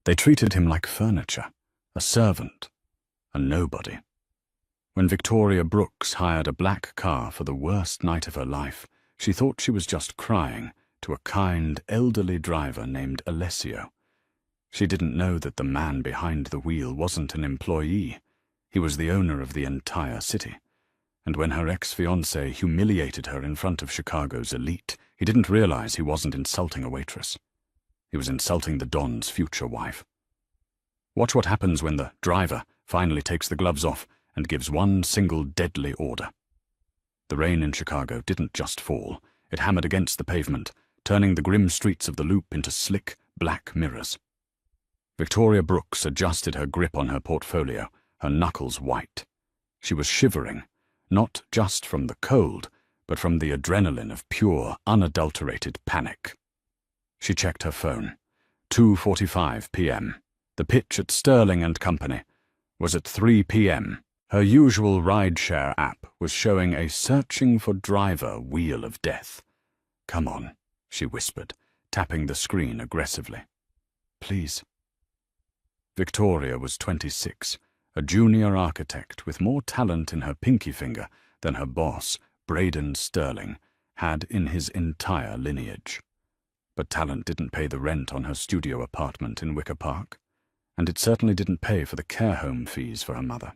They treated him like furniture, a servant, a nobody. When Victoria Brooks hired a black car for the worst night of her life, she thought she was just crying to a kind, elderly driver named Alessio. She didn't know that the man behind the wheel wasn't an employee. He was the owner of the entire city. And when her ex-fiancé humiliated her in front of Chicago's elite, he didn't realize he wasn't insulting a waitress. He was insulting the Don's future wife. Watch what happens when the driver finally takes the gloves off and gives one single deadly order. The rain in Chicago didn't just fall. It hammered against the pavement, turning the grim streets of the Loop into slick, black mirrors. Victoria Brooks adjusted her grip on her portfolio, her knuckles white. She was shivering, not just from the cold, but from the adrenaline of pure, unadulterated panic. She checked her phone. 2:45 p.m. The pitch at Sterling and Company was at 3 p.m. Her usual rideshare app was showing a searching for driver wheel of death. "Come on," she whispered, tapping the screen aggressively. "Please." Victoria was 26, a junior architect with more talent in her pinky finger than her boss, Braden Sterling, had in his entire lineage. But talent didn't pay the rent on her studio apartment in Wicker Park, and it certainly didn't pay for the care home fees for her mother.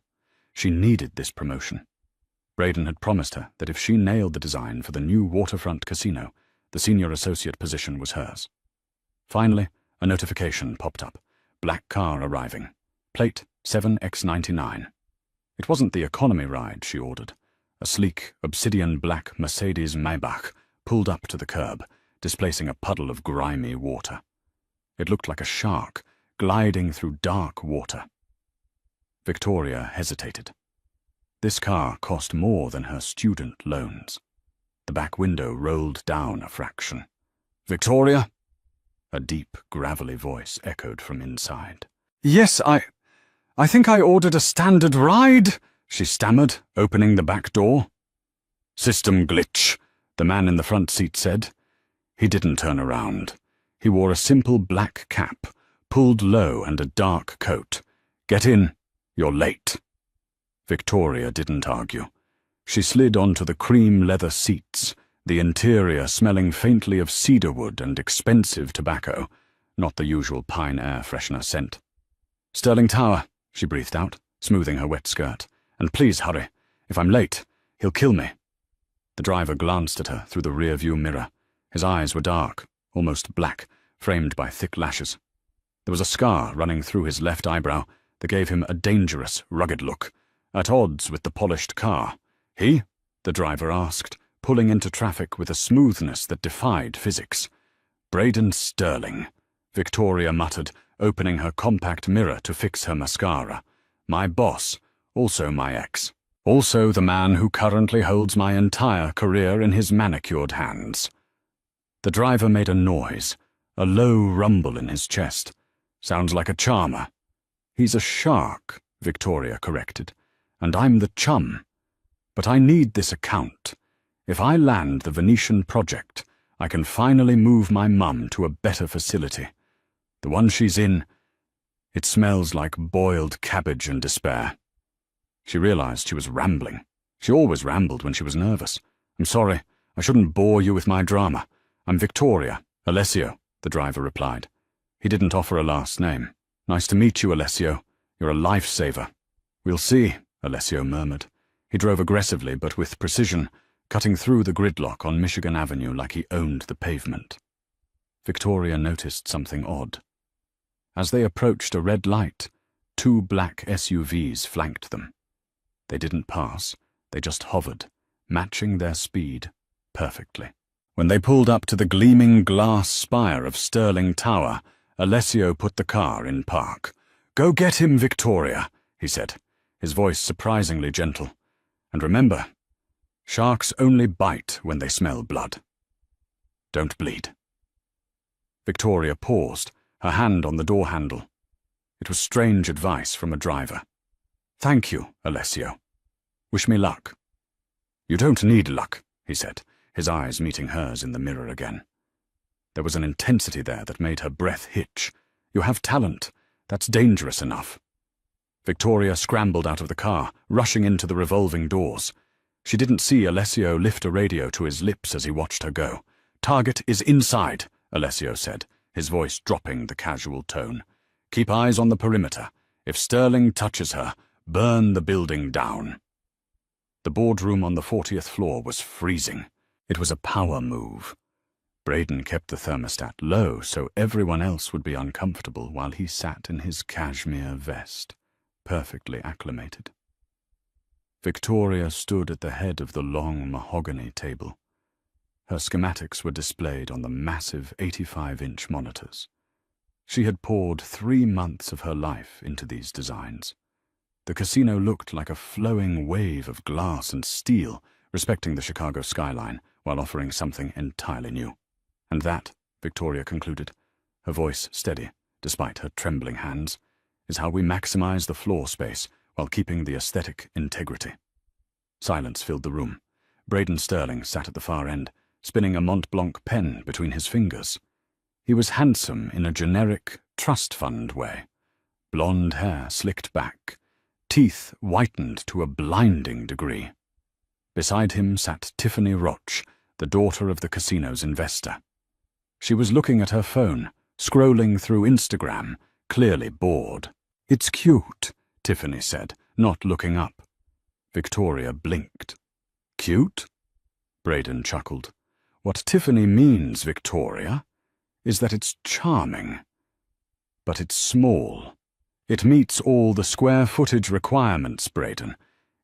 She needed this promotion. Braden had promised her that if she nailed the design for the new waterfront casino, the senior associate position was hers. Finally, a notification popped up. Black car arriving. Plate 7X99. It wasn't the economy ride she ordered. A sleek, obsidian black Mercedes Maybach pulled up to the curb, displacing a puddle of grimy water. It looked like a shark gliding through dark water. Victoria hesitated. This car cost more than her student loans. The back window rolled down a fraction. "Victoria?" A deep, gravelly voice echoed from inside. "Yes, I think I ordered a standard ride," she stammered, opening the back door. "System glitch," the man in the front seat said. He didn't turn around. He wore a simple black cap, pulled low, and a dark coat. "Get in. You're late." Victoria didn't argue. She slid onto the cream leather seats, the interior smelling faintly of cedarwood and expensive tobacco, not the usual pine air freshener scent. "Sterling Tower," she breathed out, smoothing her wet skirt. "And please hurry. If I'm late, he'll kill me." The driver glanced at her through the rear-view mirror. His eyes were dark, almost black, framed by thick lashes. There was a scar running through his left eyebrow that gave him a dangerous, rugged look, at odds with the polished car. "He?" the driver asked, pulling into traffic with a smoothness that defied physics. "Braden Sterling," Victoria muttered, opening her compact mirror to fix her mascara. "My boss, also my ex, also the man who currently holds my entire career in his manicured hands." The driver made a noise, a low rumble in his chest. "Sounds like a charmer." "He's a shark," Victoria corrected, "and I'm the chum. But I need this account. If I land the Venetian project, I can finally move my mum to a better facility. The one she's in, it smells like boiled cabbage and despair." She realized she was rambling. She always rambled when she was nervous. "I'm sorry, I shouldn't bore you with my drama. I'm Victoria, Alessio," the driver replied. He didn't offer a last name. "Nice to meet you, Alessio. You're a lifesaver." "We'll see," Alessio murmured. He drove aggressively but with precision, cutting through the gridlock on Michigan Avenue like he owned the pavement. Victoria noticed something odd. As they approached a red light, 2 black SUVs flanked them. They didn't pass, they just hovered, matching their speed perfectly. When they pulled up to the gleaming glass spire of Sterling Tower, Alessio put the car in park. "Go get him, Victoria," he said, his voice surprisingly gentle. "And remember, sharks only bite when they smell blood. Don't bleed." Victoria paused, her hand on the door handle. It was strange advice from a driver. "Thank you, Alessio. Wish me luck." "You don't need luck," he said, his eyes meeting hers in the mirror again. There was an intensity there that made her breath hitch. You have talent. That's dangerous enough." Victoria scrambled out of the car, rushing into the revolving doors. She didn't see Alessio lift a radio to his lips as he watched her go. "Target is inside," Alessio said, his voice dropping the casual tone. "Keep eyes on the perimeter. If Sterling touches her, burn the building down." The boardroom on the 40th floor was freezing. It was a power move. Braden kept the thermostat low so everyone else would be uncomfortable while he sat in his cashmere vest, perfectly acclimated. Victoria stood at the head of the long mahogany table. Her schematics were displayed on the massive 85-inch monitors. She had poured 3 months of her life into these designs. The casino looked like a flowing wave of glass and steel, respecting the Chicago skyline while offering something entirely new. And that, Victoria concluded, her voice steady, despite her trembling hands, is how we maximize the floor space while keeping the aesthetic integrity. Silence filled the room. Braden Sterling sat at the far end, spinning a Mont Blanc pen between his fingers. He was handsome in a generic trust fund way. Blonde hair slicked back, teeth whitened to a blinding degree. Beside him sat Tiffany Roch, the daughter of the casino's investor. She was looking at her phone, scrolling through Instagram, clearly bored. "It's cute," Tiffany said, not looking up. Victoria blinked. "Cute?" Braden chuckled. "What Tiffany means, Victoria, is that it's charming. But it's small. It meets all the square footage requirements, Braden.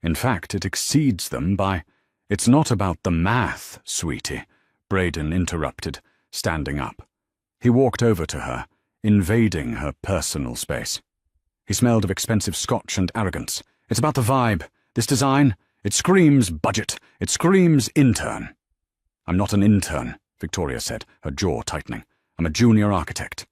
In fact, it exceeds them by—" "It's not about the math, sweetie," Braden interrupted, standing up. He walked over to her, invading her personal space. He smelled of expensive scotch and arrogance. "It's about the vibe. This design, it screams budget. It screams intern." "I'm not an intern," Victoria said, her jaw tightening. "I'm a junior architect."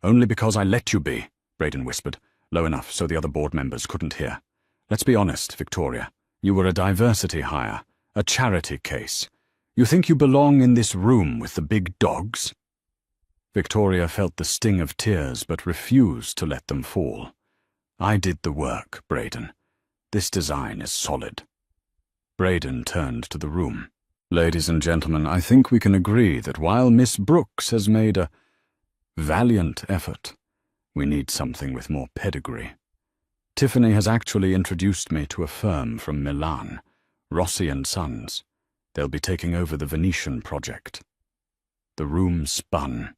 "Only because I let you be," Braden whispered, low enough so the other board members couldn't hear. "Let's be honest, Victoria. You were a diversity hire, a charity case. You think you belong in this room with the big dogs?" Victoria felt the sting of tears but refused to let them fall. "I did the work, Braden. This design is solid." Braden turned to the room. "Ladies and gentlemen, I think we can agree that while Miss Brooks has made a valiant effort, we need something with more pedigree. Tiffany has actually introduced me to a firm from Milan, Rossi & Sons. They'll be taking over the Venetian project." The room spun.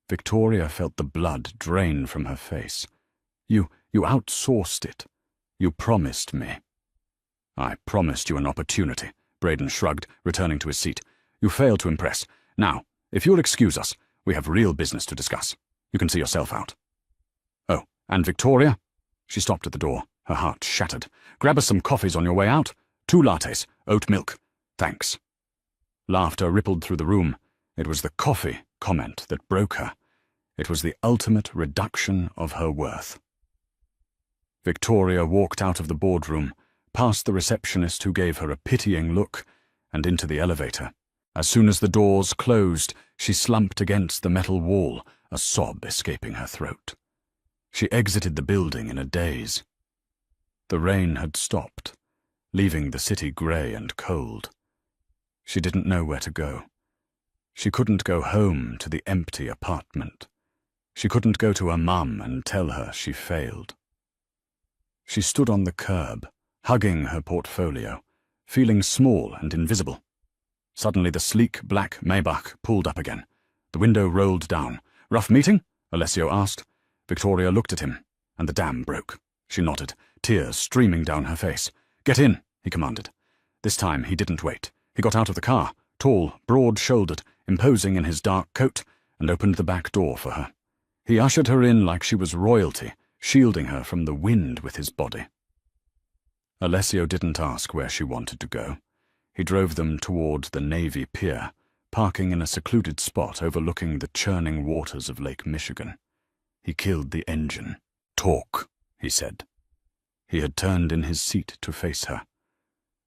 Victoria felt the blood drain from her face. You outsourced it. You promised me." "I promised you an opportunity," Braden shrugged, returning to his seat. "You failed to impress. Now, if you'll excuse us, we have real business to discuss. You can see yourself out." "Oh, and Victoria?" She stopped at the door, her heart shattered. "Grab us some coffees on your way out. 2 lattes, oat milk. Thanks." Laughter rippled through the room. It was the coffee comment that broke her. It was the ultimate reduction of her worth. Victoria walked out of the boardroom, past the receptionist who gave her a pitying look, and into the elevator. As soon as the doors closed, she slumped against the metal wall, a sob escaping her throat. She exited the building in a daze. The rain had stopped, leaving the city grey and cold. She didn't know where to go. She couldn't go home to the empty apartment. She couldn't go to her mum and tell her she failed. She stood on the curb, hugging her portfolio, feeling small and invisible. Suddenly the sleek black Maybach pulled up again. The window rolled down. "Rough meeting?" Alessio asked. Victoria looked at him, and the dam broke. She nodded, tears streaming down her face. "Get in," he commanded. This time he didn't wait. He got out of the car, tall, broad-shouldered, imposing in his dark coat, and opened the back door for her. He ushered her in like she was royalty, shielding her from the wind with his body. Alessio didn't ask where she wanted to go. He drove them toward the Navy Pier, parking in a secluded spot overlooking the churning waters of Lake Michigan. He killed the engine. "Talk," he said. He had turned in his seat to face her.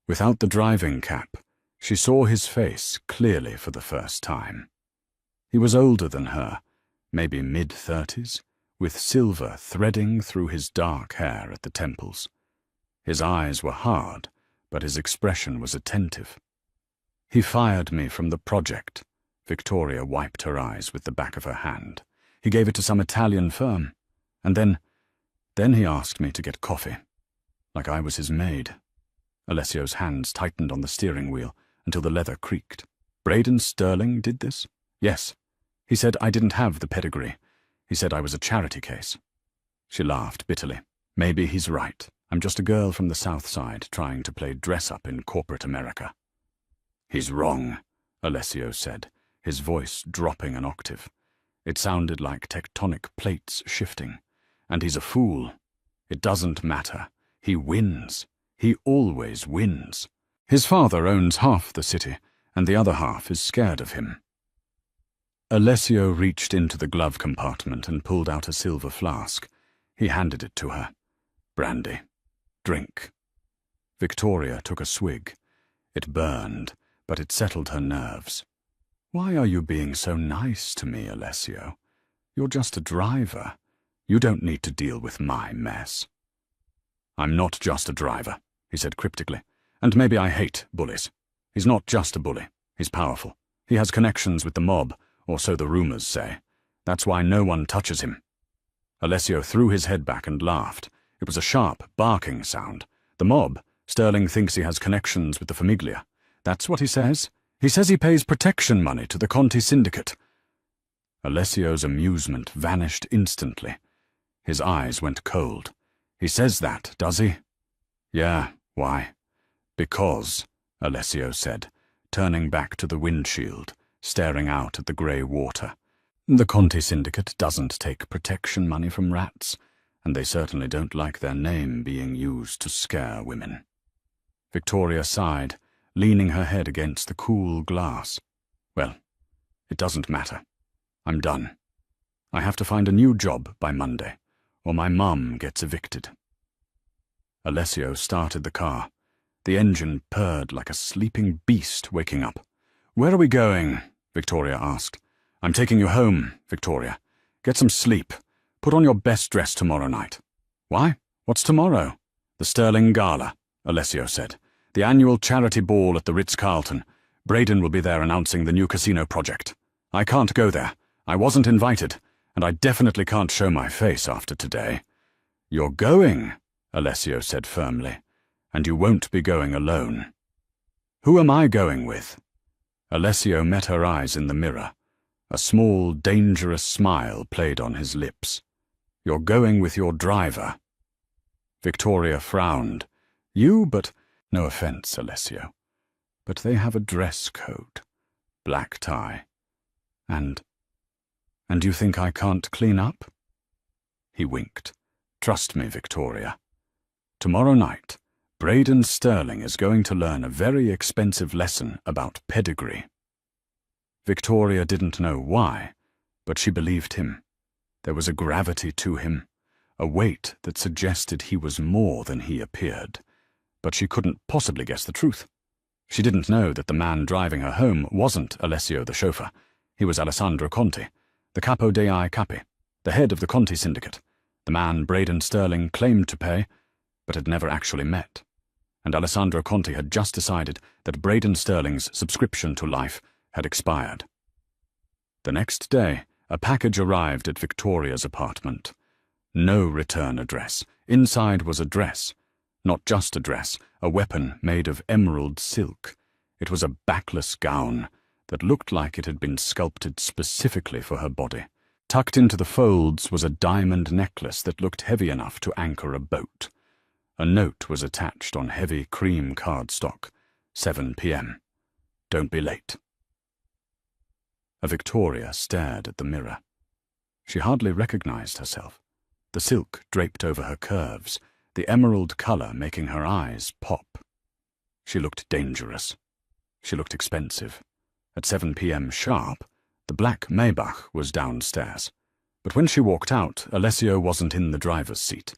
Without the driving cap, she saw his face clearly for the first time. He was older than her, maybe mid-30s, with silver threading through his dark hair at the temples. His eyes were hard, but his expression was attentive. "He fired me from the project." Victoria wiped her eyes with the back of her hand. "He gave it to some Italian firm. And then he asked me to get coffee. Like I was his maid." Alessio's hands tightened on the steering wheel until the leather creaked. "Braden Sterling did this?" "Yes. He said I didn't have the pedigree. He said I was a charity case." She laughed bitterly. "Maybe he's right. I'm just a girl from the South Side trying to play dress-up in corporate America." "He's wrong," Alessio said, his voice dropping an octave. It sounded like tectonic plates shifting. "And he's a fool. It doesn't matter. He wins. He always wins. His father owns half the city, and the other half is scared of him." Alessio reached into the glove compartment and pulled out a silver flask. He handed it to her. "Brandy. Drink." Victoria took a swig. It burned, but it settled her nerves. "Why are you being so nice to me, Alessio? You're just a driver. You don't need to deal with my mess." "I'm not just a driver," he said cryptically. "And maybe I hate bullies. He's not just a bully. He's powerful. He has connections with the mob, or so the rumors say. That's why no one touches him." Alessio threw his head back and laughed. It was a sharp, barking sound. "The mob? Sterling thinks he has connections with the Famiglia. That's what he says? He says he pays protection money to the Conti syndicate." Alessio's amusement vanished instantly. His eyes went cold. "He says that, does he?" "Yeah, why?" "Because," Alessio said, turning back to the windshield, staring out at the grey water. "The Conti syndicate doesn't take protection money from rats, and they certainly don't like their name being used to scare women." Victoria sighed, leaning her head against the cool glass. "Well, it doesn't matter. I'm done. I have to find a new job by Monday, or my mum gets evicted." Alessio started the car. The engine purred like a sleeping beast waking up. "Where are we going?" Victoria asked. "I'm taking you home, Victoria. Get some sleep. Put on your best dress tomorrow night." "Why? What's tomorrow?" "The Sterling Gala," Alessio said. "The annual charity ball at the Ritz-Carlton. Braden will be there announcing the new casino project. I can't go there. I wasn't invited, and I definitely can't show my face after today." "You're going," Alessio said firmly, "and you won't be going alone." "Who am I going with?" Alessio met her eyes in the mirror. A small, dangerous smile played on his lips. "You're going with your driver." Victoria frowned. "You, but—" "No offense, Alessio, but they have a dress code. Black tie. And you think I can't clean up?" He winked. "Trust me, Victoria. Tomorrow night, Braden Sterling is going to learn a very expensive lesson about pedigree." Victoria didn't know why, but she believed him. There was a gravity to him, a weight that suggested he was more than he appeared. But she couldn't possibly guess the truth. She didn't know that the man driving her home wasn't Alessio the chauffeur. He was Alessandro Conti, the capo dei capi, the head of the Conti syndicate, the man Braden Sterling claimed to pay, but had never actually met. And Alessandro Conti had just decided that Braden Sterling's subscription to life had expired. The next day, a package arrived at Victoria's apartment. No return address. Inside was a dress. Not just a dress, a weapon made of emerald silk. It was a backless gown that looked like it had been sculpted specifically for her body. Tucked into the folds was a diamond necklace that looked heavy enough to anchor a boat. A note was attached on heavy cream cardstock. 7 p.m. Don't be late. Victoria stared at the mirror. She hardly recognized herself. The silk draped over her curves, the emerald color making her eyes pop. She looked dangerous. She looked expensive. At 7 p.m. sharp, the black Maybach was downstairs. But when she walked out, Alessio wasn't in the driver's seat.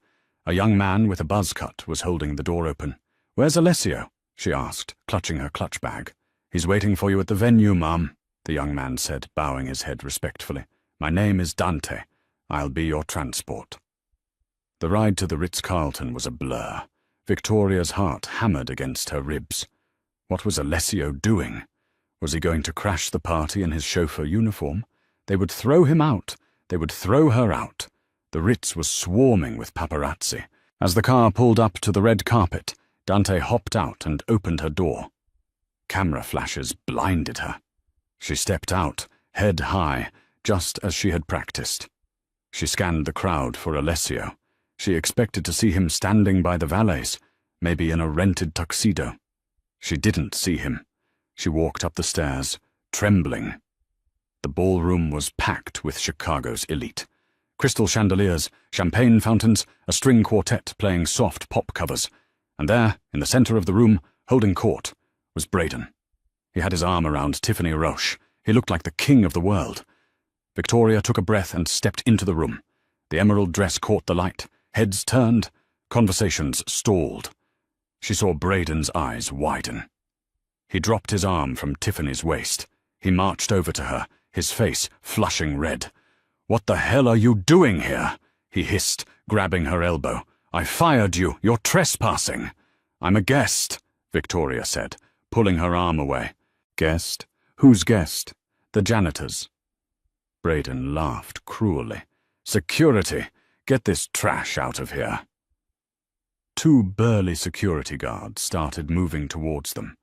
A young man with a buzz cut was holding the door open. "Where's Alessio?" she asked, clutching her clutch bag. "He's waiting for you at the venue, Mum," the young man said, bowing his head respectfully. "My name is Dante. I'll be your transport." The ride to the Ritz-Carlton was a blur. Victoria's heart hammered against her ribs. What was Alessio doing? Was he going to crash the party in his chauffeur uniform? They would throw him out. They would throw her out. The Ritz was swarming with paparazzi. As the car pulled up to the red carpet, Dante hopped out and opened her door. Camera flashes blinded her. She stepped out, head high, just as she had practiced. She scanned the crowd for Alessio. She expected to see him standing by the valets, maybe in a rented tuxedo. She didn't see him. She walked up the stairs, trembling. The ballroom was packed with Chicago's elite. Crystal chandeliers, champagne fountains, a string quartet playing soft pop covers. And there, in the center of the room, holding court, was Braden. He had his arm around Tiffany Roche. He looked like the king of the world. Victoria took a breath and stepped into the room. The emerald dress caught the light. Heads turned. Conversations stalled. She saw Braden's eyes widen. He dropped his arm from Tiffany's waist. He marched over to her, his face flushing red. "What the hell are you doing here?" he hissed, grabbing her elbow. "I fired you. You're trespassing." "I'm a guest," Victoria said, pulling her arm away. "Guest? Whose guest?" "The janitor's." Braden laughed cruelly. "Security! Get this trash out of here." Two burly security guards started moving towards them.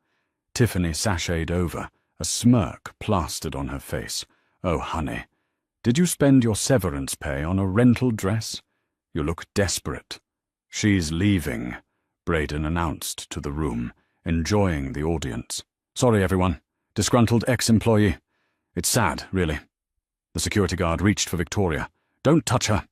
Tiffany sashayed over, a smirk plastered on her face. "Oh, honey, did you spend your severance pay on a rental dress? You look desperate." "She's leaving," Braden announced to the room, enjoying the audience. "Sorry, everyone. Disgruntled ex-employee. It's sad, really." The security guard reached for Victoria. "Don't touch her."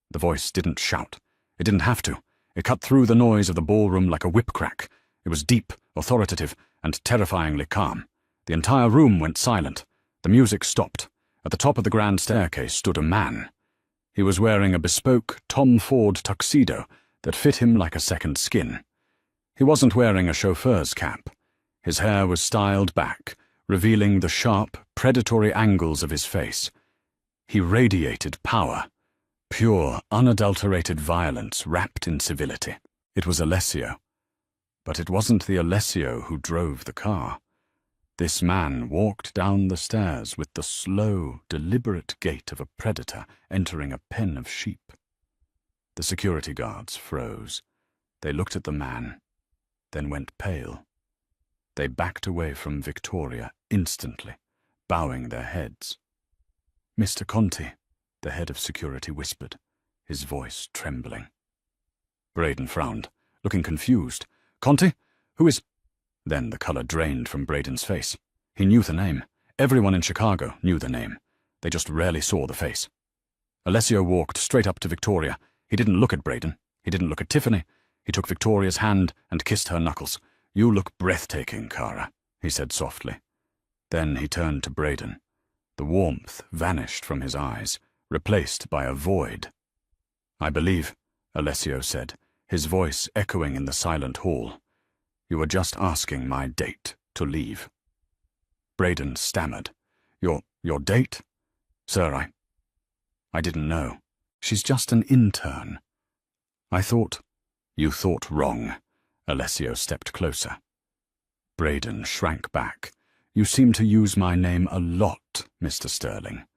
The voice didn't shout. It didn't have to. It cut through the noise of the ballroom like a whip crack. It was deep, authoritative, and terrifyingly calm. The entire room went silent. The music stopped. At the top of the grand staircase stood a man. He was wearing a bespoke Tom Ford tuxedo that fit him like a second skin. He wasn't wearing a chauffeur's cap. His hair was styled back, revealing the sharp, predatory angles of his face. He radiated power. Pure, unadulterated violence wrapped in civility. It was Alessio. But it wasn't the Alessio who drove the car. This man walked down the stairs with the slow, deliberate gait of a predator entering a pen of sheep. The security guards froze. They looked at the man, then went pale. They backed away from Victoria instantly, bowing their heads. "Mr. Conti," the head of security whispered, his voice trembling. Braden frowned, looking confused. "Conti? Who is—" Then the color drained from Braden's face. He knew the name. Everyone in Chicago knew the name. They just rarely saw the face. Alessio walked straight up to Victoria. He didn't look at Braden. He didn't look at Tiffany. He took Victoria's hand and kissed her knuckles. "You look breathtaking, Cara," he said softly. Then he turned to Braden. The warmth vanished from his eyes, replaced by a void. "I believe," Alessio said, his voice echoing in the silent hall. "You were just asking my date to leave." Braden stammered. Your date? "Sir, I didn't know. She's just an intern." "I thought—" "You thought wrong." Alessio stepped closer. Braden shrank back. "You seem to use my name a lot, Mr. Sterling.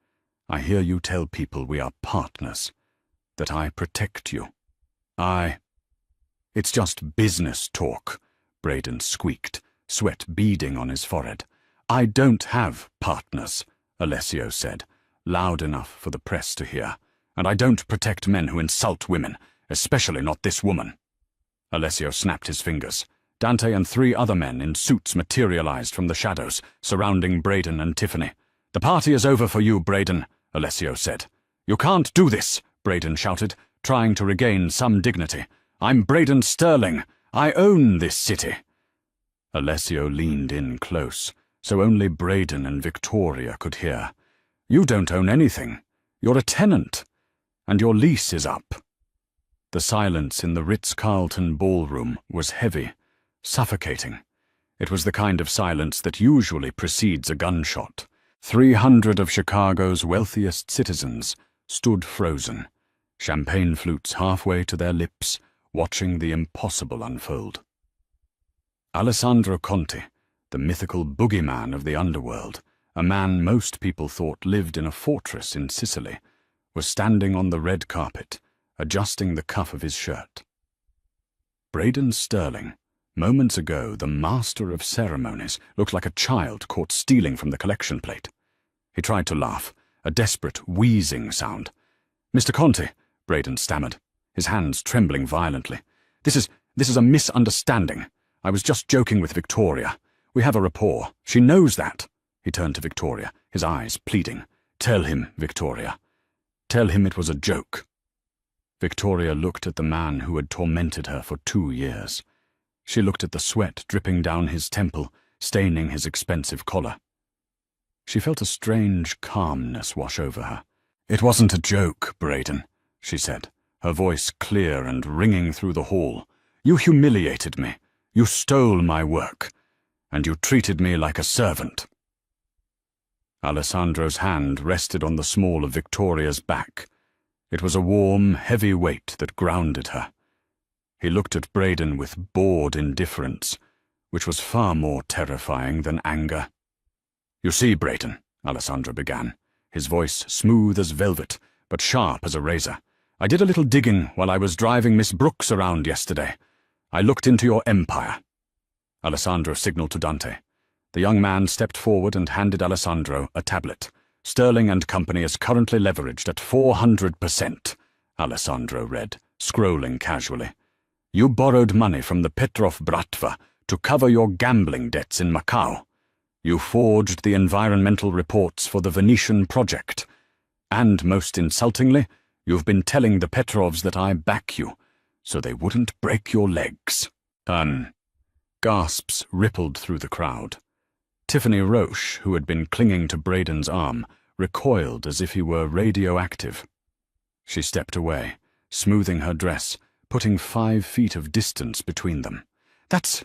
I hear you tell people we are partners, that I protect you. It's just business talk," Braden squeaked, sweat beading on his forehead. "I don't have partners," Alessio said, loud enough for the press to hear. "And I don't protect men who insult women, especially not this woman." Alessio snapped his fingers. Dante and 3 other men in suits materialized from the shadows, surrounding Braden and Tiffany. "The party is over for you, Braden," Alessio said. "You can't do this," Braden shouted, trying to regain some dignity. "I'm Braden Sterling. I own this city." Alessio leaned in close, so only Braden and Victoria could hear. "You don't own anything. You're a tenant. And your lease is up." The silence in the Ritz-Carlton ballroom was heavy, suffocating. It was the kind of silence that usually precedes a gunshot. 300 of Chicago's wealthiest citizens stood frozen, champagne flutes halfway to their lips, watching the impossible unfold. Alessandro Conti, the mythical boogeyman of the underworld, a man most people thought lived in a fortress in Sicily, was standing on the red carpet, adjusting the cuff of his shirt. Braden Sterling, moments ago the master of ceremonies, looked like a child caught stealing from the collection plate. He tried to laugh, a desperate wheezing sound. "Mr. Conti," Braden stammered, his hands trembling violently. This is a misunderstanding. I was just joking with Victoria. We have a rapport. She knows that." He turned to Victoria, his eyes pleading. "Tell him, Victoria. Tell him it was a joke." Victoria looked at the man who had tormented her for 2 years. She looked at the sweat dripping down his temple, staining his expensive collar. She felt a strange calmness wash over her. "It wasn't a joke, Braden," she said, her voice clear and ringing through the hall. "You humiliated me. You stole my work. And you treated me like a servant." Alessandro's hand rested on the small of Victoria's back. It was a warm, heavy weight that grounded her. He looked at Braden with bored indifference, which was far more terrifying than anger. "You see, Braden," Alessandro began, his voice smooth as velvet, but sharp as a razor, "I did a little digging while I was driving Miss Brooks around yesterday. I looked into your empire." Alessandro signaled to Dante. The young man stepped forward and handed Alessandro a tablet. "Sterling and Company is currently leveraged at 400%, Alessandro read, scrolling casually. "You borrowed money from the Petrov Bratva to cover your gambling debts in Macau. You forged the environmental reports for the Venetian project. And, most insultingly, you've been telling the Petrovs that I back you, so they wouldn't break your legs." Gasps rippled through the crowd. Tiffany Roche, who had been clinging to Braden's arm, recoiled as if he were radioactive. She stepped away, smoothing her dress, putting 5 feet of distance between them. That's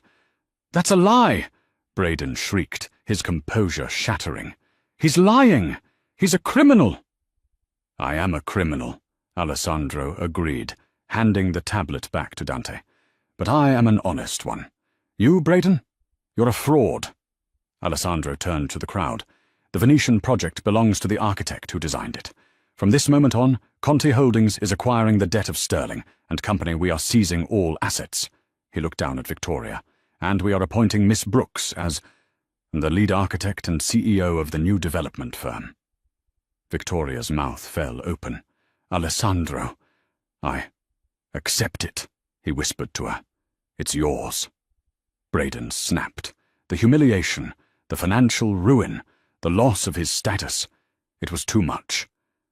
a lie!" Braden shrieked, his composure shattering. "He's lying! He's a criminal!" "I am a criminal," Alessandro agreed, handing the tablet back to Dante. "But I am an honest one. You, Braden? You're a fraud." Alessandro turned to the crowd. "The Venetian project belongs to the architect who designed it. From this moment on, Conti Holdings is acquiring the debt of Sterling and Company. We are seizing all assets." He looked down at Victoria. "And we are appointing Miss Brooks as the lead architect and CEO of the new development firm." Victoria's mouth fell open. "Alessandro, I accept it," he whispered to her. "It's yours." Braden snapped. The humiliation, the financial ruin, the loss of his status. It was too much.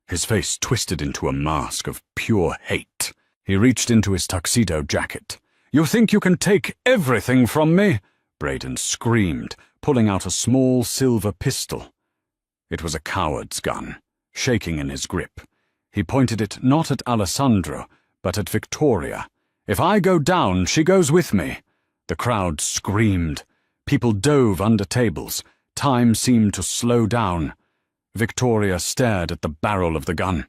His face twisted into a mask of pure hate. He reached into his tuxedo jacket. "You think you can take everything from me?" Braden screamed, pulling out a small silver pistol. It was a coward's gun, shaking in his grip. He pointed it not at Alessandro, but at Victoria. "If I go down, she goes with me." The crowd screamed. People dove under tables. Time seemed to slow down. Victoria stared at the barrel of the gun.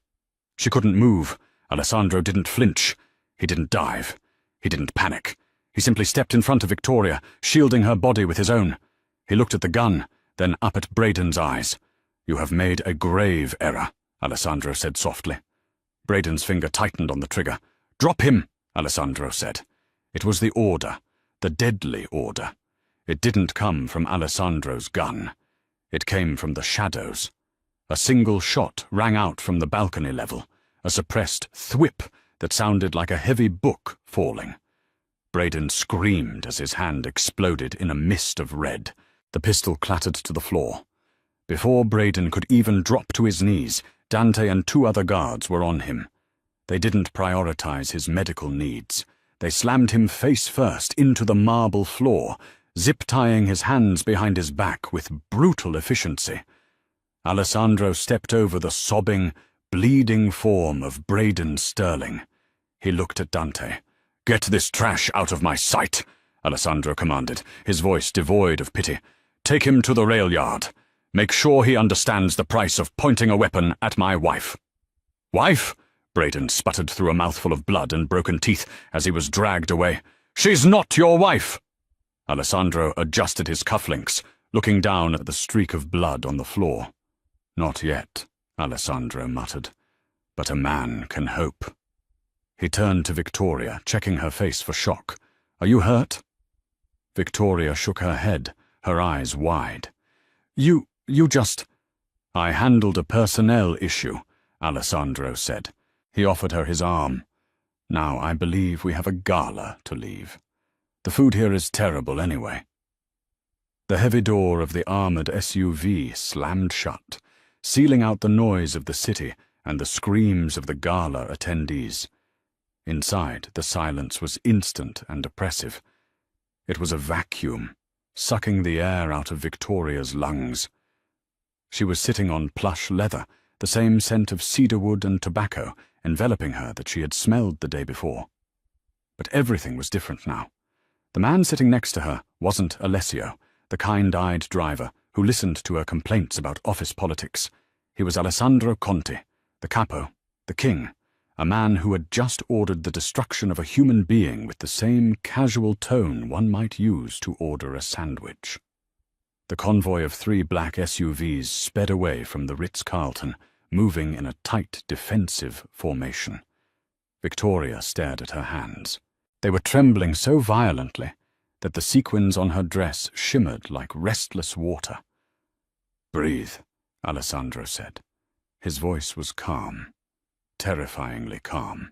She couldn't move. Alessandro didn't flinch. He didn't dive. He didn't panic. He simply stepped in front of Victoria, shielding her body with his own. He looked at the gun, then up at Braden's eyes. "You have made a grave error," Alessandro said softly. Braden's finger tightened on the trigger. "Drop him," Alessandro said. It was the order, the deadly order. It didn't come from Alessandro's gun. It came from the shadows. A single shot rang out from the balcony level, a suppressed thwip that sounded like a heavy book falling. Braden screamed as his hand exploded in a mist of red. The pistol clattered to the floor. Before Braden could even drop to his knees, Dante and 2 other guards were on him. They didn't prioritize his medical needs. They slammed him face first into the marble floor, zip-tying his hands behind his back with brutal efficiency. Alessandro stepped over the sobbing, bleeding form of Braden Sterling. He looked at Dante. "Get this trash out of my sight," Alessandro commanded, his voice devoid of pity. "Take him to the rail yard. Make sure he understands the price of pointing a weapon at my wife." Wife? Braden sputtered through a mouthful of blood and broken teeth as he was dragged away. She's not your wife! Alessandro adjusted his cufflinks, looking down at the streak of blood on the floor. Not yet, Alessandro muttered, but a man can hope. He turned to Victoria, checking her face for shock. Are you hurt? Victoria shook her head, her eyes wide. You just... I handled a personnel issue, Alessandro said. He offered her his arm. Now I believe we have a gala to leave. The food here is terrible anyway. The heavy door of the armored SUV slammed shut, sealing out the noise of the city and the screams of the gala attendees. Inside, the silence was instant and oppressive. It was a vacuum, sucking the air out of Victoria's lungs. She was sitting on plush leather, the same scent of cedarwood and tobacco enveloping her that she had smelled the day before. But everything was different now. The man sitting next to her wasn't Alessio, the kind-eyed driver who listened to her complaints about office politics. He was Alessandro Conti, the capo, the king, a man who had just ordered the destruction of a human being with the same casual tone one might use to order a sandwich. The convoy of 3 black SUVs sped away from the Ritz-Carlton, moving in a tight defensive formation. Victoria stared at her hands. They were trembling so violently that the sequins on her dress shimmered like restless water. Breathe, Alessandro said. His voice was calm, terrifyingly calm.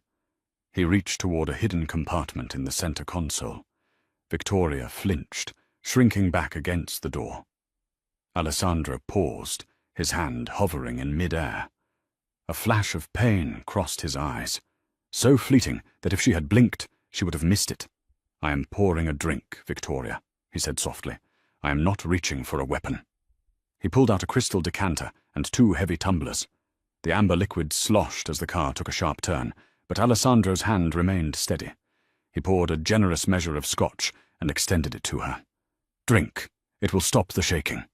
He reached toward a hidden compartment in the center console. Victoria flinched, shrinking back against the door. Alessandro paused, his hand hovering in mid-air. A flash of pain crossed his eyes, so fleeting that if she had blinked, she would have missed it. I am pouring a drink, Victoria, he said softly. I am not reaching for a weapon. He pulled out a crystal decanter and 2 heavy tumblers. The amber liquid sloshed as the car took a sharp turn, but Alessandro's hand remained steady. He poured a generous measure of scotch and extended it to her. Drink. It will stop the shaking.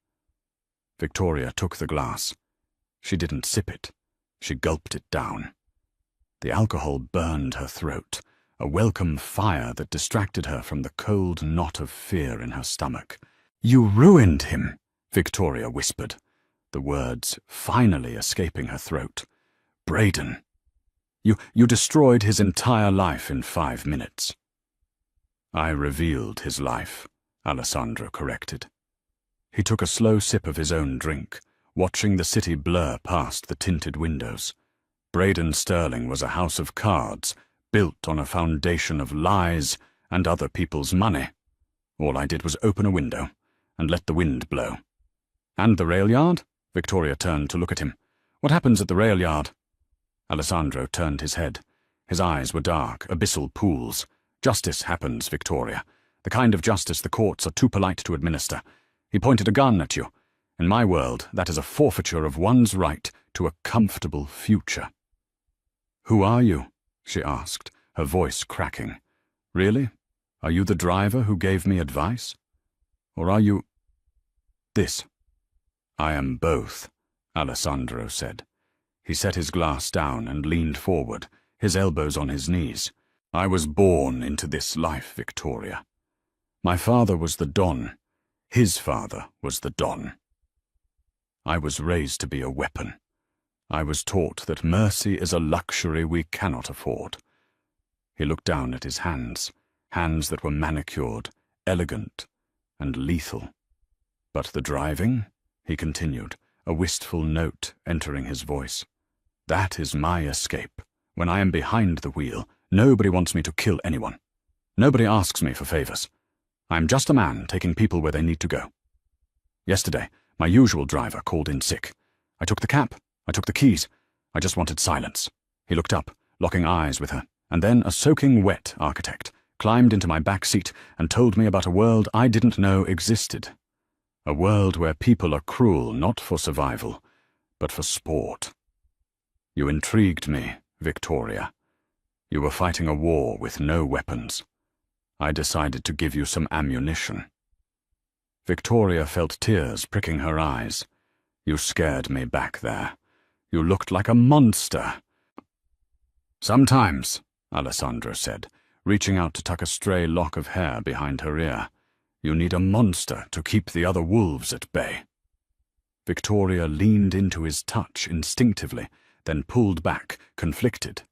Victoria took the glass. She didn't sip it. She gulped it down. The alcohol burned her throat, a welcome fire that distracted her from the cold knot of fear in her stomach. You ruined him, Victoria whispered, the words finally escaping her throat. Braden. You destroyed his entire life in 5 minutes. I revealed his life, Alessandro corrected. He took a slow sip of his own drink, watching the city blur past the tinted windows. Braden Sterling was a house of cards, built on a foundation of lies and other people's money. All I did was open a window and let the wind blow. And the rail yard? Victoria turned to look at him. What happens at the rail yard? Alessandro turned his head. His eyes were dark, abyssal pools. Justice happens, Victoria. The kind of justice the courts are too polite to administer. He pointed a gun at you. In my world, that is a forfeiture of one's right to a comfortable future. Who are you? She asked, her voice cracking. Really? Are you the driver who gave me advice? Or are you... this? I am both, Alessandro said. He set his glass down and leaned forward, his elbows on his knees. I was born into this life, Victoria. My father was the Don. His father was the Don. I was raised to be a weapon. I was taught that mercy is a luxury we cannot afford. He looked down at his hands, hands that were manicured, elegant, and lethal. But the driving, he continued, a wistful note entering his voice. That is my escape. When I am behind the wheel, nobody wants me to kill anyone. Nobody asks me for favors. I am just a man taking people where they need to go. Yesterday, my usual driver called in sick. I took the cap. I took the keys. I just wanted silence. He looked up, locking eyes with her, and then a soaking wet architect climbed into my back seat and told me about a world I didn't know existed. A world where people are cruel not for survival, but for sport. You intrigued me, Victoria. You were fighting a war with no weapons. I decided to give you some ammunition. Victoria felt tears pricking her eyes. You scared me back there. You looked like a monster. Sometimes, Alessandro said, reaching out to tuck a stray lock of hair behind her ear. You need a monster to keep the other wolves at bay. Victoria leaned into his touch instinctively, then pulled back, conflicted.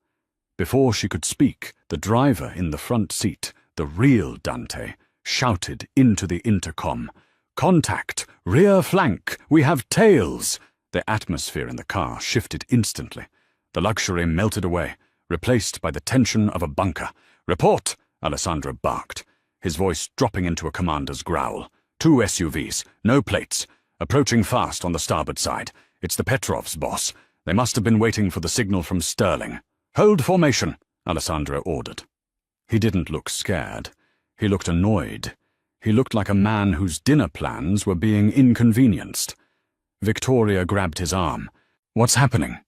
Before she could speak, the driver in the front seat, the real Dante, shouted into the intercom, "Contact! Rear flank! We have tails!" The atmosphere in the car shifted instantly. The luxury melted away, replaced by the tension of a bunker. "Report!" Alessandro barked, his voice dropping into a commander's growl. 2 SUVs, no plates, approaching fast on the starboard side. It's the Petrovs, boss. They must have been waiting for the signal from Sterling. "Hold formation," Alessandro ordered. He didn't look scared. He looked annoyed. He looked like a man whose dinner plans were being inconvenienced. Victoria grabbed his arm. "What's happening?"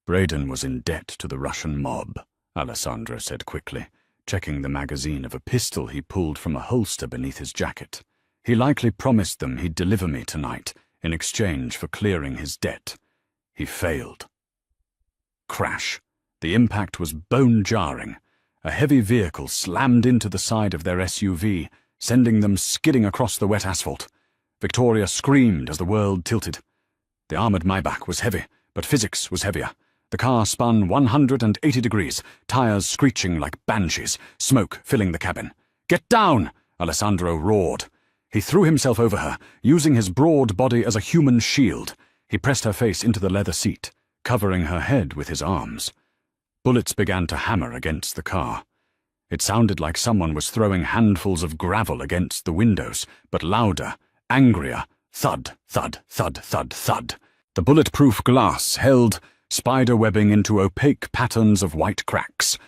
Braden was in debt to the Russian mob, Alessandro said quickly, checking the magazine of a pistol he pulled from a holster beneath his jacket. He likely promised them he'd deliver me tonight in exchange for clearing his debt. He failed. Crash. The impact was bone-jarring. A heavy vehicle slammed into the side of their SUV, sending them skidding across the wet asphalt. Victoria screamed as the world tilted. The armored Maybach was heavy, but physics was heavier. The car spun 180 degrees, tires screeching like banshees, smoke filling the cabin. "Get down!" Alessandro roared. He threw himself over her, using his broad body as a human shield. He pressed her face into the leather seat, covering her head with his arms. Bullets began to hammer against the car. It sounded like someone was throwing handfuls of gravel against the windows, but louder, angrier. Thud, thud, thud, thud, thud. The bulletproof glass held, spider-webbing into opaque patterns of white cracks.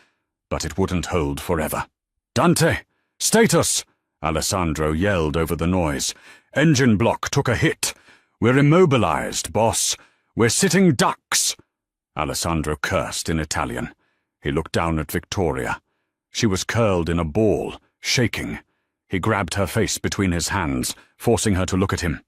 But it wouldn't hold forever. "Dante! Status!" Alessandro yelled over the noise. "Engine block took a hit. We're immobilized, boss. We're sitting ducks." Alessandro cursed in Italian. He looked down at Victoria. She was curled in a ball, shaking. He grabbed her face between his hands, forcing her to look at him.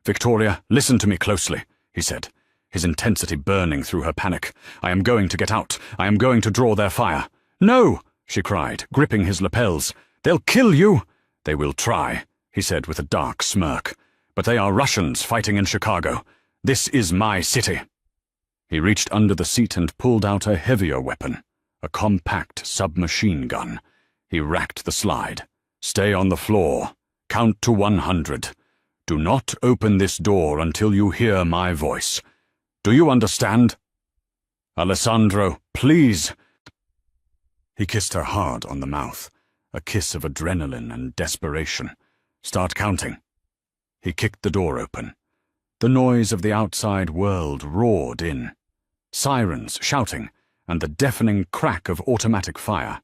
"Victoria, listen to me closely," he said, his intensity burning through her panic. "I am going to get out. I am going to draw their fire." "No!" she cried, gripping his lapels. "They'll kill you!" "They will try," he said with a dark smirk. "But they are Russians fighting in Chicago. This is my city." He reached under the seat and pulled out a heavier weapon, a compact submachine gun. He racked the slide. "Stay on the floor. Count to 100. Do not open this door until you hear my voice. Do you understand? Alessandro, please." He kissed her hard on the mouth, a kiss of adrenaline and desperation. "Start counting." He kicked the door open. The noise of the outside world roared in. Sirens shouting, and the deafening crack of automatic fire.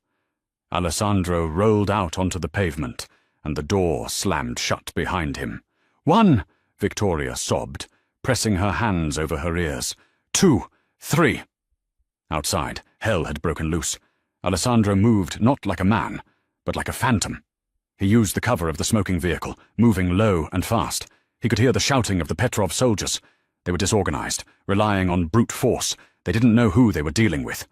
Alessandro rolled out onto the pavement, and the door slammed shut behind him. "1," Victoria sobbed, pressing her hands over her ears. 2, 3. Outside, hell had broken loose. Alessandro moved not like a man, but like a phantom. He used the cover of the smoking vehicle, moving low and fast. He could hear the shouting of the Petrov soldiers. They were disorganized, relying on brute force. They didn't know who they were dealing with.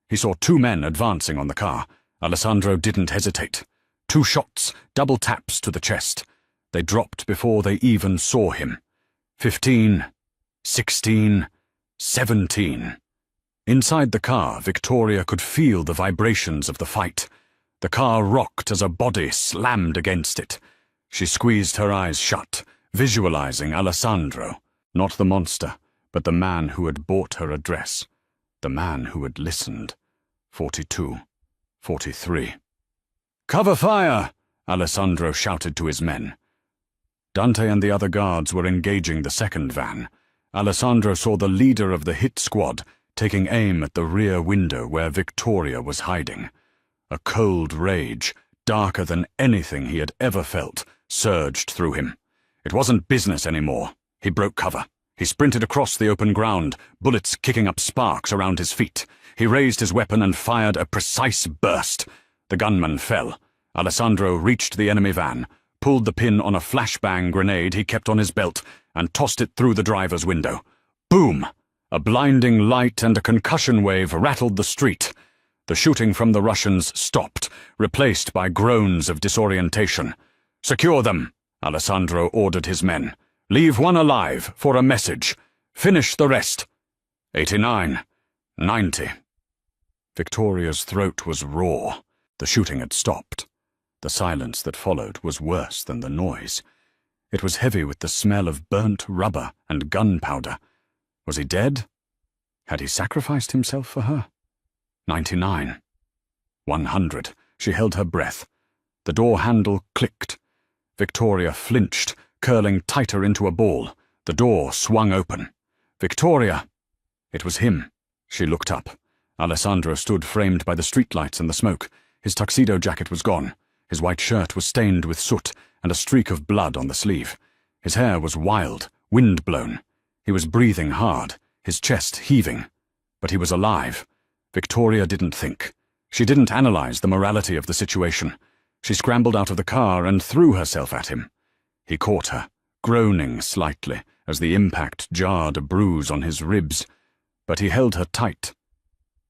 He saw 2 men advancing on the car. Alessandro didn't hesitate. 2 shots, double taps to the chest. They dropped before they even saw him. 15, 16, 17. Inside the car, Victoria could feel the vibrations of the fight. The car rocked as a body slammed against it. She squeezed her eyes shut, visualizing Alessandro, not the monster, but the man who had bought her address, the man who had listened. 42, 43. "Cover fire!" Alessandro shouted to his men. Dante and the other guards were engaging the second van. Alessandro saw the leader of the hit squad taking aim at the rear window where Victoria was hiding. A cold rage, darker than anything he had ever felt, surged through him. It wasn't business anymore. He broke cover. He sprinted across the open ground, bullets kicking up sparks around his feet. He raised his weapon and fired a precise burst. The gunman fell. Alessandro reached the enemy van, pulled the pin on a flashbang grenade he kept on his belt, and tossed it through the driver's window. Boom! A blinding light and a concussion wave rattled the street. The shooting from the Russians stopped, replaced by groans of disorientation. "Secure them," Alessandro ordered his men. "Leave one alive for a message. Finish the rest." 89. 90. Victoria's throat was raw. The shooting had stopped. The silence that followed was worse than the noise. It was heavy with the smell of burnt rubber and gunpowder. Was he dead? Had he sacrificed himself for her? 99. 100. She held her breath. The door handle clicked. Victoria flinched, curling tighter into a ball. The door swung open. "Victoria!" It was him. She looked up. Alessandro stood framed by the streetlights and the smoke. His tuxedo jacket was gone. His white shirt was stained with soot and a streak of blood on the sleeve. His hair was wild, wind-blown. He was breathing hard, his chest heaving. But he was alive. Victoria didn't think. She didn't analyze the morality of the situation. She scrambled out of the car and threw herself at him. He caught her, groaning slightly as the impact jarred a bruise on his ribs, but he held her tight.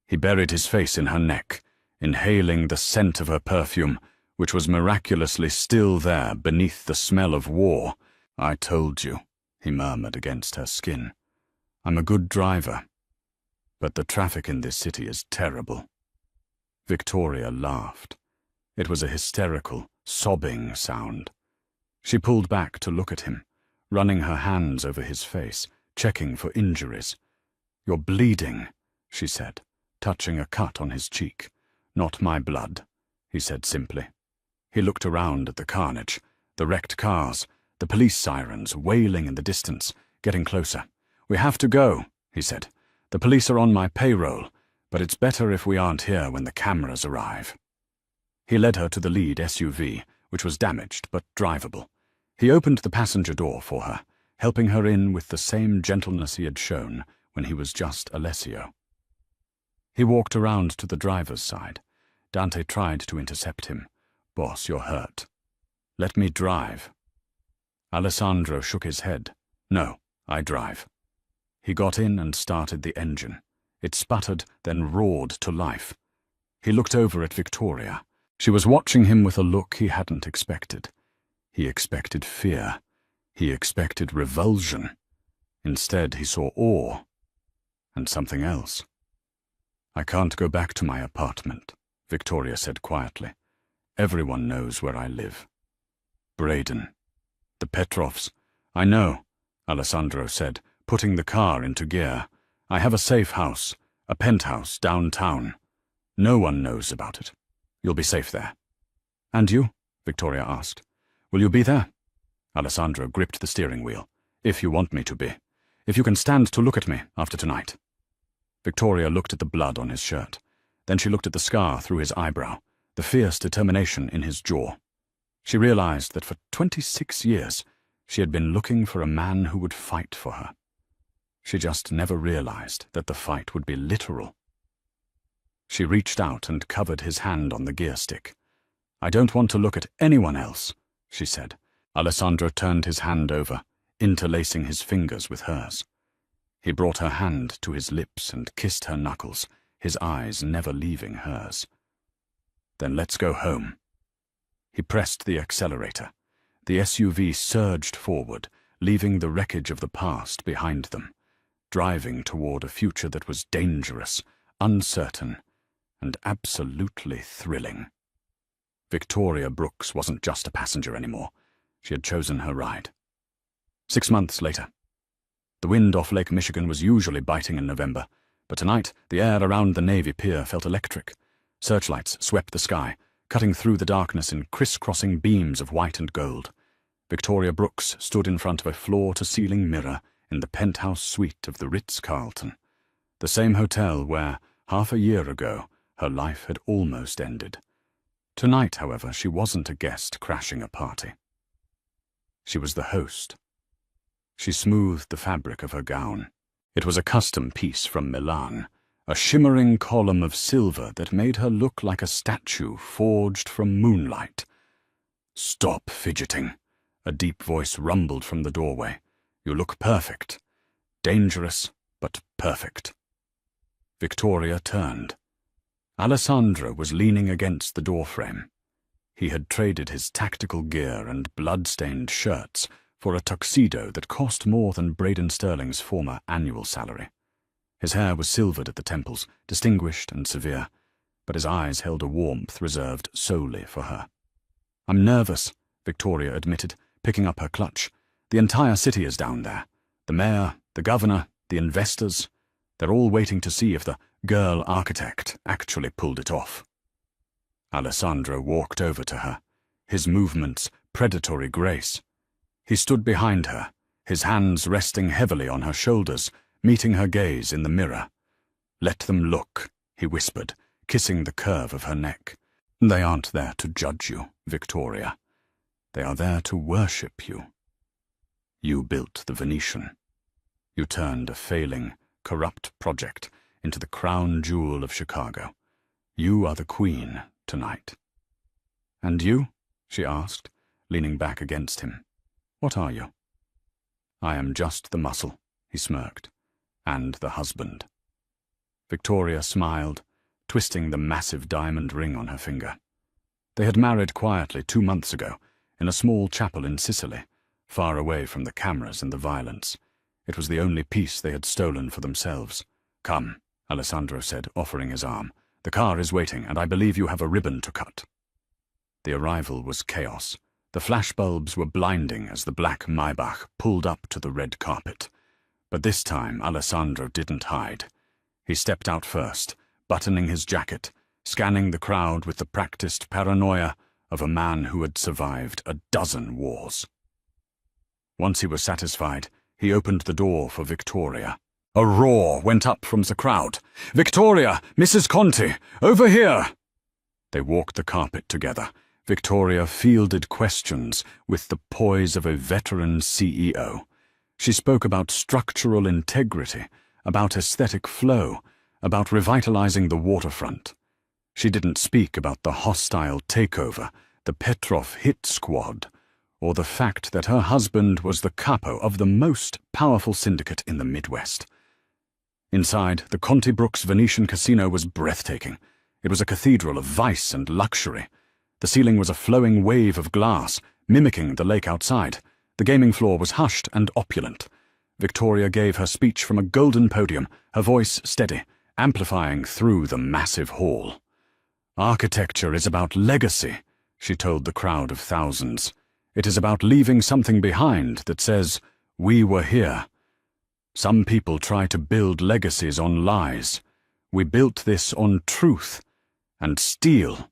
He buried his face in her neck, inhaling the scent of her perfume, which was miraculously still there beneath the smell of war. "I told you," he murmured against her skin. "I'm a good driver, but the traffic in this city is terrible." Victoria laughed. It was a hysterical, sobbing sound. She pulled back to look at him, running her hands over his face, checking for injuries. "You're bleeding," she said, touching a cut on his cheek. "Not my blood," he said simply. He looked around at the carnage, the wrecked cars, the police sirens wailing in the distance, getting closer. "We have to go," he said. "The police are on my payroll, but it's better if we aren't here when the cameras arrive." He led her to the lead SUV, which was damaged but drivable. He opened the passenger door for her, helping her in with the same gentleness he had shown when he was just Alessio. He walked around to the driver's side. Dante tried to intercept him. "Boss, you're hurt. Let me drive." Alessandro shook his head. "No, I drive." He got in and started the engine. It sputtered, then roared to life. He looked over at Victoria. She was watching him with a look he hadn't expected. He expected fear. He expected revulsion. Instead, he saw awe and something else. "I can't go back to my apartment," Victoria said quietly. "Everyone knows where I live. Braden. The Petrovs." "I know," Alessandro said, putting the car into gear. "I have a safe house, a penthouse downtown. No one knows about it. You'll be safe there." "And you?" Victoria asked. "Will you be there?" Alessandro gripped the steering wheel. "If you want me to be. If you can stand to look at me after tonight." Victoria looked at the blood on his shirt. Then she looked at the scar through his eyebrow, the fierce determination in his jaw. She realized that for 26 years she had been looking for a man who would fight for her. She just never realized that the fight would be literal. She reached out and covered his hand on the gear stick. "I don't want to look at anyone else," she said. Alessandro turned his hand over, interlacing his fingers with hers. He brought her hand to his lips and kissed her knuckles, his eyes never leaving hers. "Then let's go home." He pressed the accelerator. The SUV surged forward, leaving the wreckage of the past behind them, driving toward a future that was dangerous, uncertain, and absolutely thrilling. Victoria Brooks wasn't just a passenger anymore. She had chosen her ride. 6 months later. The wind off Lake Michigan was usually biting in November, but tonight the air around the Navy Pier felt electric. Searchlights swept the sky, cutting through the darkness in criss-crossing beams of white and gold. Victoria Brooks stood in front of a floor-to-ceiling mirror in the penthouse suite of the Ritz-Carlton, the same hotel where, half a year ago, her life had almost ended. Tonight, however, she wasn't a guest crashing a party. She was the host. She smoothed the fabric of her gown. It was a custom piece from Milan, a shimmering column of silver that made her look like a statue forged from moonlight. "Stop fidgeting," a deep voice rumbled from the doorway. "You look perfect. Dangerous, but perfect." Victoria turned. Alessandro was leaning against the doorframe. He had traded his tactical gear and blood-stained shirts for a tuxedo that cost more than Braden Sterling's former annual salary. His hair was silvered at the temples, distinguished and severe, but his eyes held a warmth reserved solely for her. "I'm nervous," Victoria admitted, picking up her clutch. "The entire city is down there. The mayor, the governor, the investors. They're all waiting to see if the girl architect actually pulled it off." Alessandro walked over to her, his movements predatory grace. He stood behind her, his hands resting heavily on her shoulders, meeting her gaze in the mirror. "Let them look," he whispered, kissing the curve of her neck. "They aren't there to judge you, Victoria. They are there to worship you. You built the Venetian. You turned a failing, corrupt project into the crown jewel of Chicago. You are the queen tonight." "And you?" she asked, leaning back against him. "What are you?" "I am just the muscle," he smirked, "and the husband." Victoria smiled, twisting the massive diamond ring on her finger. They had married quietly 2 months ago, in a small chapel in Sicily, far away from the cameras and the violence. It was the only peace they had stolen for themselves. "Come," Alessandro said, offering his arm. "The car is waiting, and I believe you have a ribbon to cut." The arrival was chaos. The flashbulbs were blinding as the black Maybach pulled up to the red carpet. But this time Alessandro didn't hide. He stepped out first, buttoning his jacket, scanning the crowd with the practiced paranoia of a man who had survived a dozen wars. Once he was satisfied, he opened the door for Victoria. A roar went up from the crowd. "Victoria! Mrs. Conti! Over here!" They walked the carpet together. Victoria fielded questions with the poise of a veteran CEO. She spoke about structural integrity, about aesthetic flow, about revitalizing the waterfront. She didn't speak about the hostile takeover, the Petrov hit squad, or the fact that her husband was the capo of the most powerful syndicate in the Midwest. Inside, the Conti Brooks Venetian casino was breathtaking. It was a cathedral of vice and luxury. The ceiling was a flowing wave of glass, mimicking the lake outside. The gaming floor was hushed and opulent. Victoria gave her speech from a golden podium, her voice steady, amplifying through the massive hall. "Architecture is about legacy," she told the crowd of thousands. "It is about leaving something behind that says, 'We were here.' Some people try to build legacies on lies. We built this on truth and steel."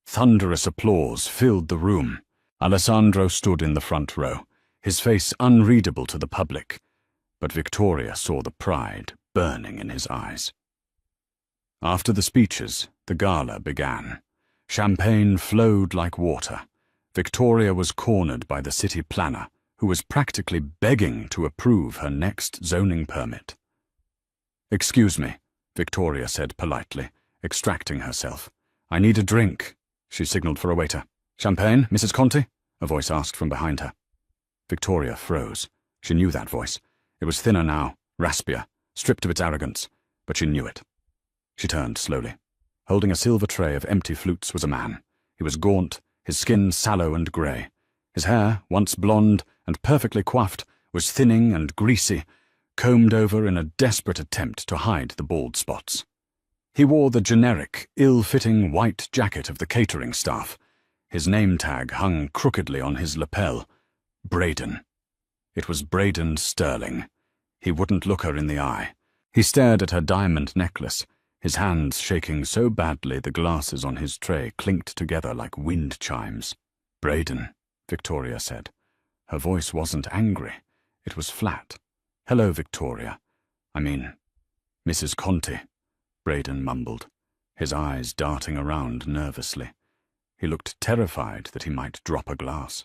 Thunderous applause filled the room. Alessandro stood in the front row, his face unreadable to the public, but Victoria saw the pride burning in his eyes. After the speeches, the gala began. Champagne flowed like water. Victoria was cornered by the city planner, who was practically begging to approve her next zoning permit. "Excuse me," Victoria said politely, extracting herself. "I need a drink." She signaled for a waiter. "Champagne, Mrs. Conti?" a voice asked from behind her. Victoria froze. She knew that voice. It was thinner now, raspier, stripped of its arrogance, but she knew it. She turned slowly. Holding a silver tray of empty flutes was a man. He was gaunt, his skin sallow and grey. His hair, once blonde and perfectly coiffed, was thinning and greasy, combed over in a desperate attempt to hide the bald spots. He wore the generic, ill-fitting white jacket of the catering staff. His name tag hung crookedly on his lapel. Braden. It was Braden Sterling. He wouldn't look her in the eye. He stared at her diamond necklace, his hands shaking so badly the glasses on his tray clinked together like wind chimes. "Braden," Victoria said. Her voice wasn't angry. It was flat. "Hello, Victoria. I mean, Mrs. Conti," Braden mumbled, his eyes darting around nervously. He looked terrified that he might drop a glass.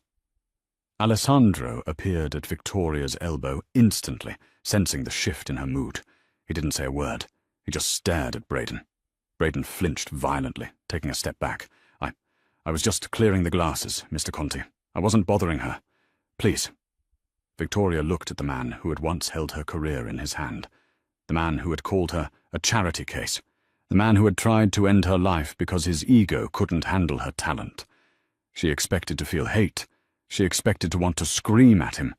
Alessandro appeared at Victoria's elbow instantly, sensing the shift in her mood. He didn't say a word. He just stared at Braden. Braden flinched violently, taking a step back. I was just clearing the glasses, Mr. Conti. I wasn't bothering her. Please." Victoria looked at the man who had once held her career in his hand, the man who had called her a charity case, The man who had tried to end her life because his ego couldn't handle her talent. She expected to feel hate. She expected to want to scream at him.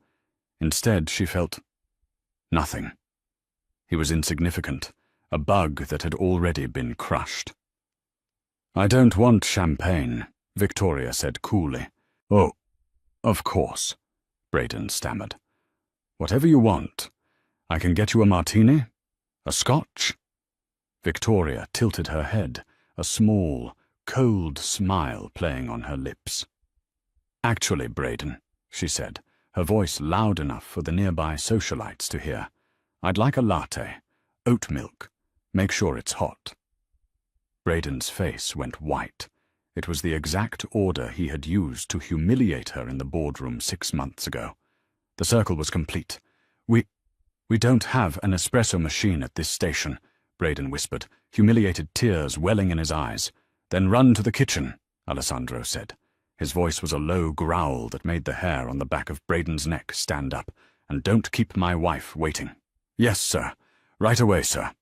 Instead, she felt nothing. He was insignificant, a bug that had already been crushed. "I don't want champagne," Victoria said coolly. "Oh, of course," Braden stammered. "Whatever you want. I can get you a martini? A scotch?" Victoria tilted her head, a small, cold smile playing on her lips. "Actually, Braden," she said, her voice loud enough for the nearby socialites to hear, "I'd like a latte. Oat milk. Make sure it's hot." Braden's face went white. It was the exact order he had used to humiliate her in the boardroom 6 months ago. The circle was complete. We don't have an espresso machine at this station," Braden whispered, humiliated tears welling in his eyes. "Then run to the kitchen," Alessandro said. His voice was a low growl that made the hair on the back of Braden's neck stand up. "And don't keep my wife waiting." "Yes, sir. Right away, sir."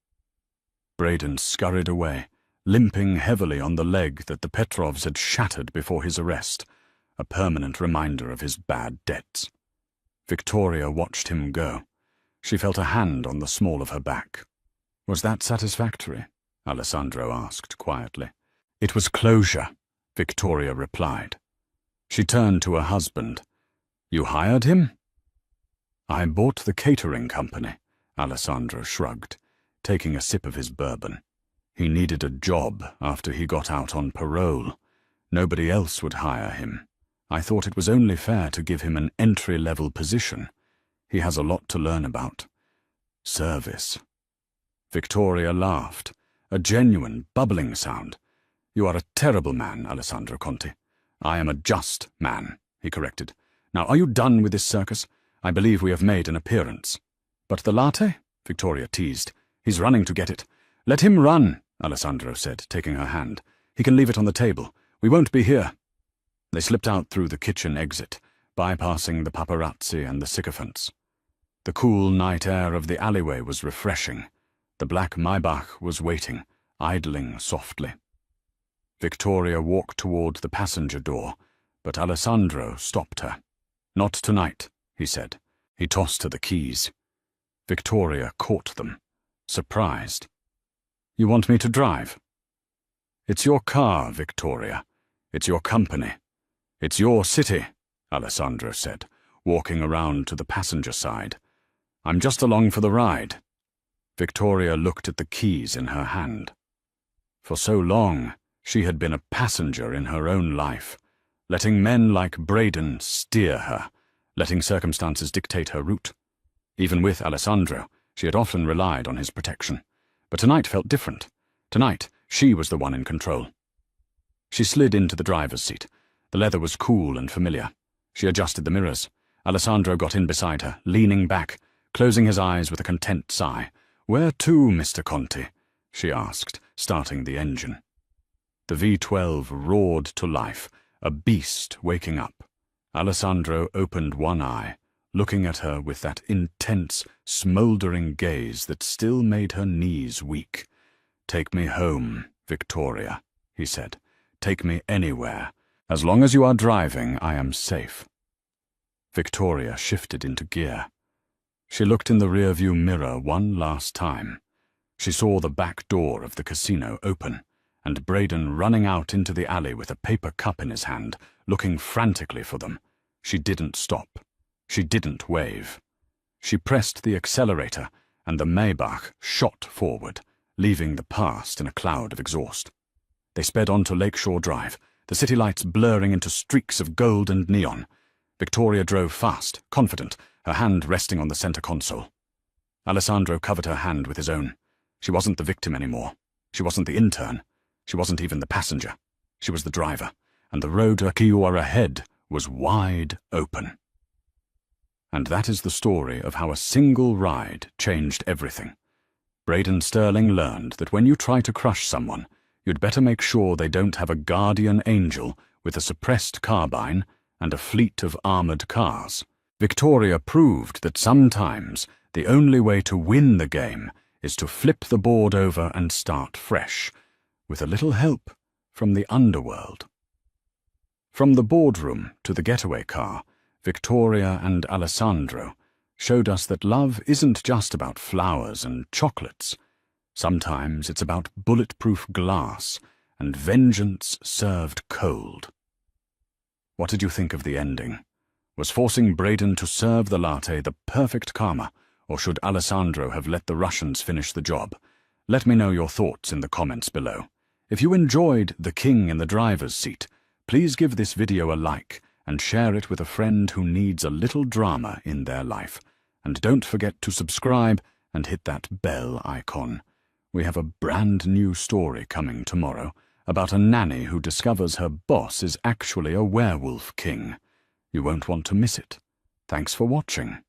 Braden scurried away, limping heavily on the leg that the Petrovs had shattered before his arrest, a permanent reminder of his bad debts. Victoria watched him go. She felt a hand on the small of her back. "Was that satisfactory?" Alessandro asked quietly. "It was closure," Victoria replied. She turned to her husband. "You hired him?" "I bought the catering company," Alessandro shrugged, taking a sip of his bourbon. "He needed a job after he got out on parole. Nobody else would hire him. I thought it was only fair to give him an entry-level position. He has a lot to learn about service." Victoria laughed, a genuine, bubbling sound. "You are a terrible man, Alessandro Conti." "I am a just man," he corrected. "Now, are you done with this circus? I believe we have made an appearance." "But the latte?" Victoria teased. "He's running to get it." "Let him run," Alessandro said, taking her hand. "He can leave it on the table. We won't be here." They slipped out through the kitchen exit, bypassing the paparazzi and the sycophants. The cool night air of the alleyway was refreshing. The black Maybach was waiting, idling softly. Victoria walked toward the passenger door, but Alessandro stopped her. "Not tonight," he said. He tossed her the keys. Victoria caught them, surprised. "You want me to drive?" "It's your car, Victoria. It's your company. It's your city," Alessandro said, walking around to the passenger side. "I'm just along for the ride." Victoria looked at the keys in her hand. For so long, she had been a passenger in her own life, letting men like Braden steer her, letting circumstances dictate her route. Even with Alessandro, she had often relied on his protection. But tonight felt different. Tonight, she was the one in control. She slid into the driver's seat. The leather was cool and familiar. She adjusted the mirrors. Alessandro got in beside her, leaning back, closing his eyes with a content sigh. "Where to, Mr. Conti?" she asked, starting the engine. The V12 roared to life, a beast waking up. Alessandro opened one eye, looking at her with that intense, smouldering gaze that still made her knees weak. "Take me home, Victoria," he said. "Take me anywhere. As long as you are driving, I am safe." Victoria shifted into gear. She looked in the rearview mirror one last time. She saw the back door of the casino open, and Braden running out into the alley with a paper cup in his hand, looking frantically for them. She didn't stop. She didn't wave. She pressed the accelerator, and the Maybach shot forward, leaving the past in a cloud of exhaust. They sped onto Lakeshore Drive, the city lights blurring into streaks of gold and neon. Victoria drove fast, confident, her hand resting on the center console. Alessandro covered her hand with his own. She wasn't the victim anymore. She wasn't the intern. She wasn't even the passenger. She was the driver, and the road to Akiura ahead was wide open. And that is the story of how a single ride changed everything. Braden Sterling learned that when you try to crush someone, you'd better make sure they don't have a guardian angel with a suppressed carbine and a fleet of armored cars. Victoria proved that sometimes the only way to win the game is to flip the board over and start fresh, with a little help from the underworld. From the boardroom to the getaway car, Victoria and Alessandro showed us that love isn't just about flowers and chocolates. Sometimes it's about bulletproof glass and vengeance served cold. What did you think of the ending? Was forcing Braden to serve the latte the perfect karma, or should Alessandro have let the Russians finish the job? Let me know your thoughts in the comments below. If you enjoyed The King in the Driver's Seat, please give this video a like and share it with a friend who needs a little drama in their life. And don't forget to subscribe and hit that bell icon. We have a brand new story coming tomorrow about a nanny who discovers her boss is actually a werewolf king. You won't want to miss it. Thanks for watching.